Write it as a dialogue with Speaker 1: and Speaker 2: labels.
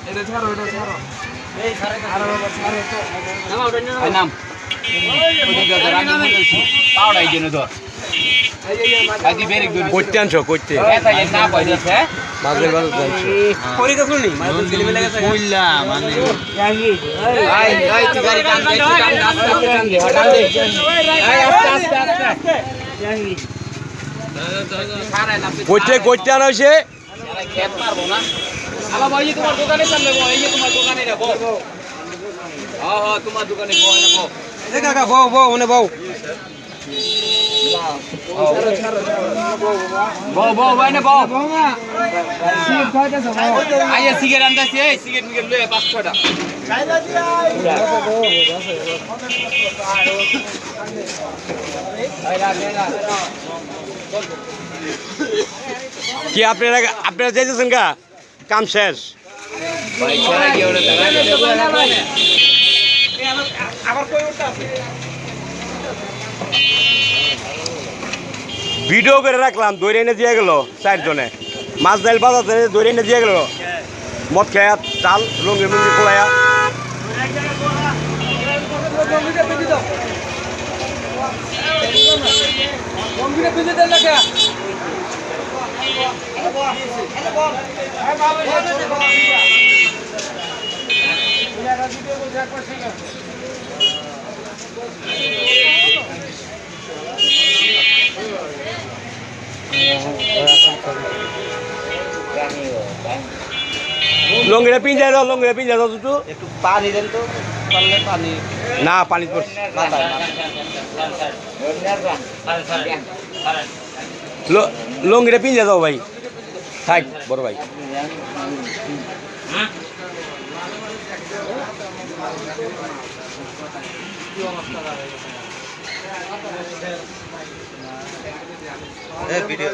Speaker 1: এটা ছাড়ো এটা ছাড়ো এই ছাড়ে আর বাবা ছাড়ো তো নাম ওটা নিয়ে নাম ওদিকে রান্না বলেছি পাউডাই জন্য তো আদি বেরিক দূর
Speaker 2: কইতে আনছো কইতে
Speaker 1: এটা না পাইছে
Speaker 2: মাছের বাজার জানছো
Speaker 1: পরি তো শুনি মাছ দিলে মিলে গেছে কইলা মানে আই আই তুই গাড়ি টান দে টান দে হটান দে আই আস্তে আস্তে আস্তে জাহি
Speaker 2: কইতে কইতে আনা হইছে
Speaker 1: খেত মারবো না আলা ভাই তোমার দোকানে সামনে বো এই যে তোমার দোকানে রে বো হ্যাঁ হ্যাঁ তোমার দোকানে বো না বো এ কাকা বো বো ওনে বো বো বো ওনে বো বো না সিগারেট খাইতেছ বো আইয়া সিগারেট আনতাছি এই সিগারেট মিগারেট লয়ে 5-6টা চাইদা দিয়া আইলা দেনা
Speaker 2: কি আপনারা আপনারা যাইতেছেন গা কাম শেষ
Speaker 1: ভাই ছেড়ে কি ওরে আবার কই উঠতা আছে
Speaker 2: ভিডিও করে রাখলাম দৌড়ে এনে দিয়ে গেল 4 জনে মাছ ডাল বাজাতে দৌড়ে এনে দিয়ে গেল মদ খায়া চাল লঙ্গি মুঙ্গি পোলায়া লঙ্গিটা পিঞ্জায় দাও দুটো
Speaker 1: একটু পানি দেন তো পারলে পানি
Speaker 2: না পানি পড়ছে লঙ্গিটা পিঞ্জায় দাও ভাই থাক বড় ভাই
Speaker 1: ভিডিও